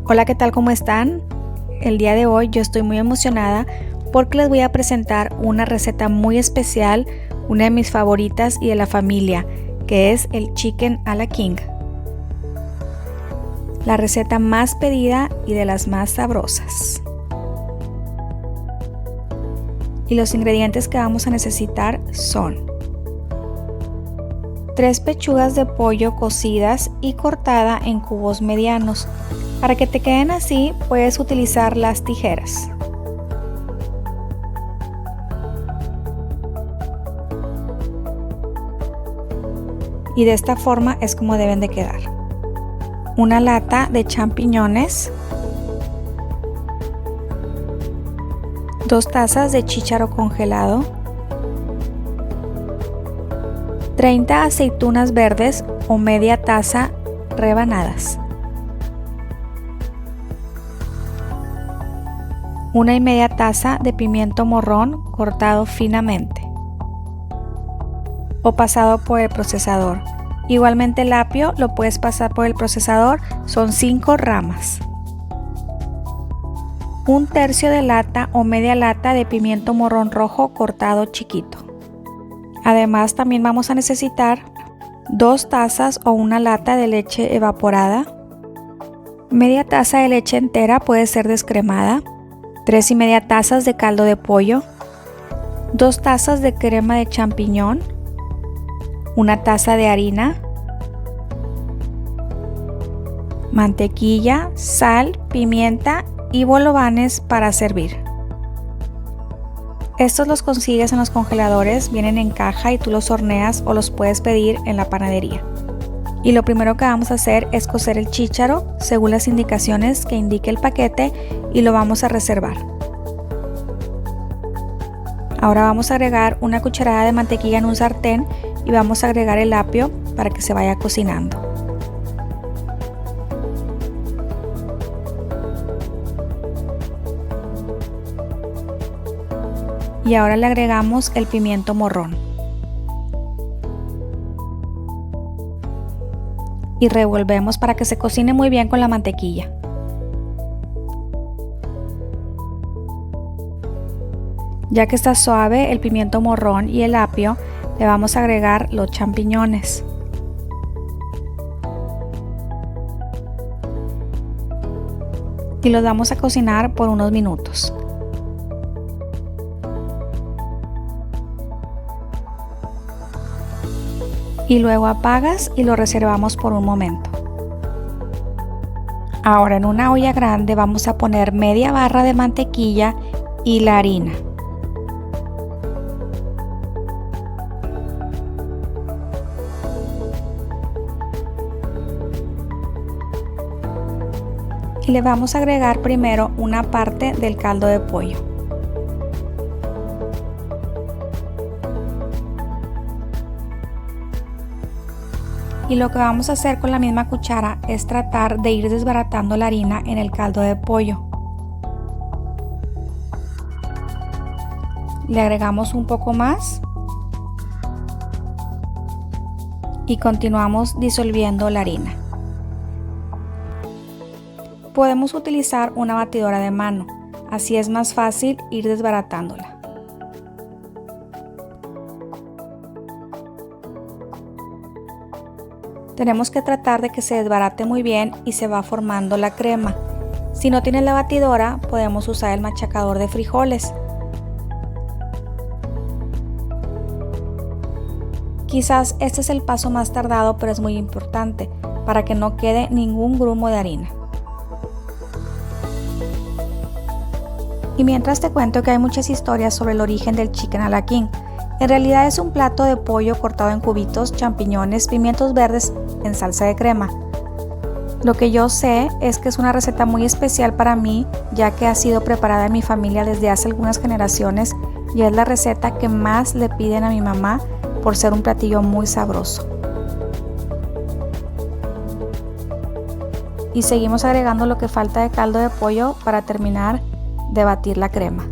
Hola, ¿qué tal? ¿Cómo están? El día de hoy yo estoy muy emocionada porque les voy a presentar una receta muy especial, una de mis favoritas y de la familia, que es el Chicken a la King. La receta más pedida y de las más sabrosas. Y los ingredientes que vamos a necesitar son 3 pechugas de pollo cocidas y cortada en cubos medianos. Para que te queden así, puedes utilizar las tijeras. Y de esta forma es como deben de quedar. Una lata de champiñones, 2 tazas de chícharo congelado, 30 aceitunas verdes o media taza rebanadas, 1,5 taza de pimiento morrón cortado finamente o pasado por el procesador. Igualmente el apio lo puedes pasar por el procesador, son 5 ramas. 1/3 de lata o media lata de pimiento morrón rojo cortado chiquito. Además también vamos a necesitar 2 tazas o una lata de leche evaporada, media taza de leche entera, puede ser descremada, 3,5 tazas de caldo de pollo, 2 tazas de crema de champiñón, 1 taza de harina, mantequilla, sal, pimienta y bolovanes para servir. Estos los consigues en los congeladores, vienen en caja y tú los horneas o los puedes pedir en la panadería. Y lo primero que vamos a hacer es cocer el chícharo según las indicaciones que indique el paquete y lo vamos a reservar. Ahora vamos a agregar una cucharada de mantequilla en un sartén y vamos a agregar el apio para que se vaya cocinando. Y ahora le agregamos el pimiento morrón. Y revolvemos para que se cocine muy bien con la mantequilla. Ya que está suave el pimiento morrón y el apio, le vamos a agregar los champiñones. Y los vamos a cocinar por unos minutos. Y luego apagas y lo reservamos por un momento. Ahora en una olla grande vamos a poner media barra de mantequilla y la harina. Y le vamos a agregar primero una parte del caldo de pollo. Y lo que vamos a hacer con la misma cuchara es tratar de ir desbaratando la harina en el caldo de pollo. Le agregamos un poco más y continuamos disolviendo la harina. Podemos utilizar una batidora de mano, así es más fácil ir desbaratándola. Tenemos que tratar de que se desbarate muy bien y se va formando la crema. Si no tienes la batidora, podemos usar el machacador de frijoles. Quizás este es el paso más tardado, pero es muy importante para que no quede ningún grumo de harina. Y mientras te cuento que hay muchas historias sobre el origen del Chicken a la King. En realidad es un plato de pollo cortado en cubitos, champiñones, pimientos verdes en salsa de crema. Lo que yo sé es que es una receta muy especial para mí, ya que ha sido preparada en mi familia desde hace algunas generaciones y es la receta que más le piden a mi mamá por ser un platillo muy sabroso. Y seguimos agregando lo que falta de caldo de pollo para terminar de batir la crema.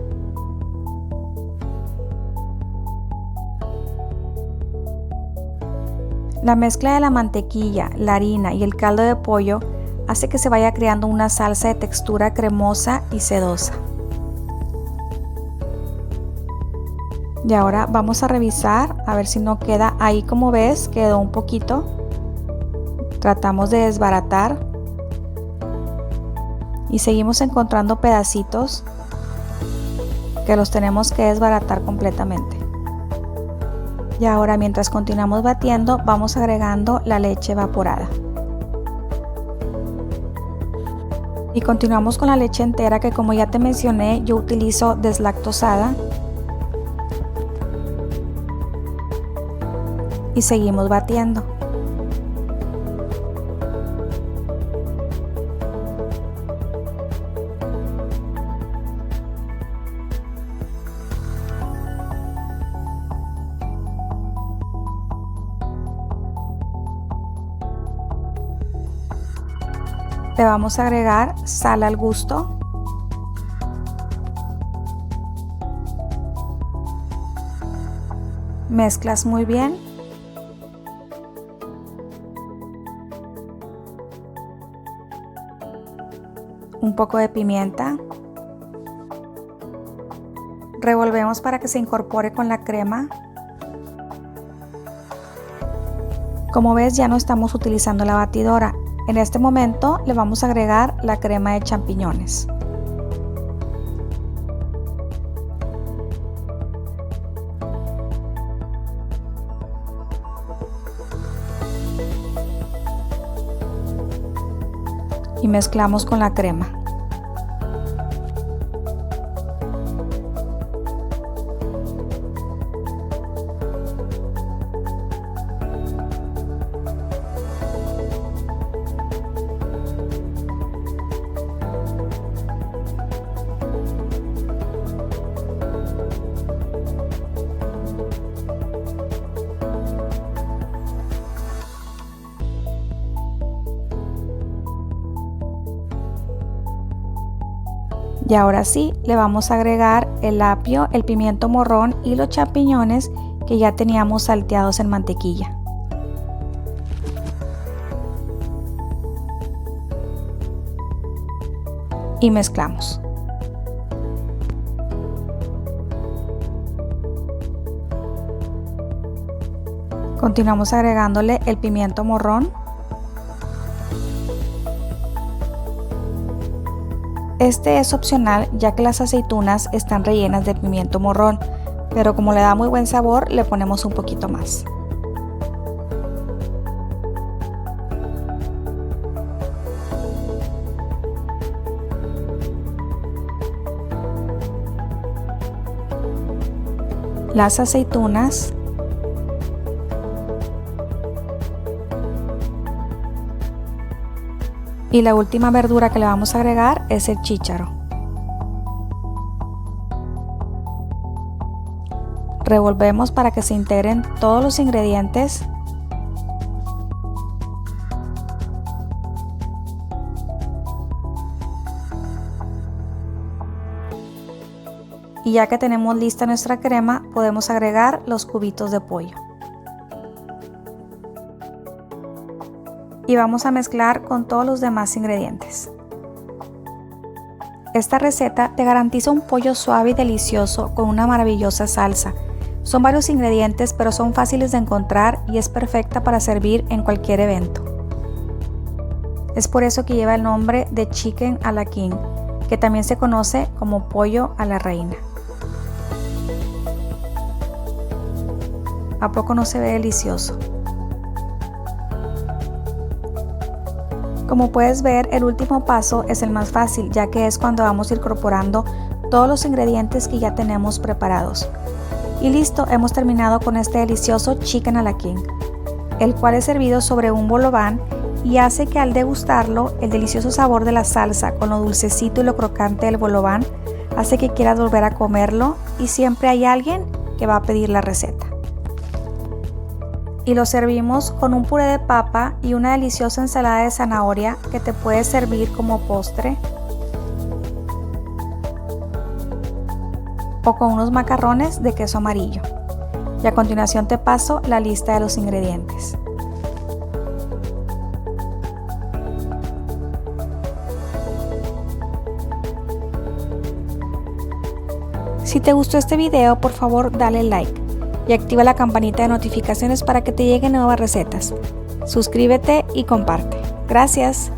La mezcla de la mantequilla, la harina y el caldo de pollo hace que se vaya creando una salsa de textura cremosa y sedosa. Y ahora vamos a revisar a ver si no queda. Ahí, como ves, quedó un poquito. Tratamos de desbaratar y seguimos encontrando pedacitos que los tenemos que desbaratar completamente. Y ahora, mientras continuamos batiendo, vamos agregando la leche evaporada. Y continuamos con la leche entera, que como ya te mencioné, yo utilizo deslactosada. Y seguimos batiendo. Le vamos a agregar sal al gusto. Mezclas muy bien. Un poco de pimienta. Revolvemos para que se incorpore con la crema. Como ves, ya no estamos utilizando la batidora. En este momento le vamos a agregar la crema de champiñones. Y mezclamos con la crema. Y ahora sí, le vamos a agregar el apio, el pimiento morrón y los champiñones que ya teníamos salteados en mantequilla. Y mezclamos. Continuamos agregándole el pimiento morrón. Este es opcional, ya que las aceitunas están rellenas de pimiento morrón, pero como le da muy buen sabor, le ponemos un poquito más. Las aceitunas. Y la última verdura que le vamos a agregar es el chícharo. Revolvemos para que se integren todos los ingredientes. Y ya que tenemos lista nuestra crema, podemos agregar los cubitos de pollo. Y vamos a mezclar con todos los demás ingredientes. Esta receta te garantiza un pollo suave y delicioso con una maravillosa salsa. Son varios ingredientes, pero son fáciles de encontrar y es perfecta para servir en cualquier evento. Es por eso que lleva el nombre de Chicken a la King, que también se conoce como pollo a la reina. ¿A poco no se ve delicioso? Como puedes ver, el último paso es el más fácil, ya que es cuando vamos incorporando todos los ingredientes que ya tenemos preparados. Y listo, hemos terminado con este delicioso Chicken a la King, el cual es servido sobre un bol o pan y hace que al degustarlo, el delicioso sabor de la salsa con lo dulcecito y lo crocante del bol o pan hace que quieras volver a comerlo y siempre hay alguien que va a pedir la receta. Y lo servimos con un puré de papa y una deliciosa ensalada de zanahoria que te puede servir como postre o con unos macarrones de queso amarillo. Y a continuación te paso la lista de los ingredientes. Si te gustó este video, por favor dale like y activa la campanita de notificaciones para que te lleguen nuevas recetas. Suscríbete y comparte. Gracias.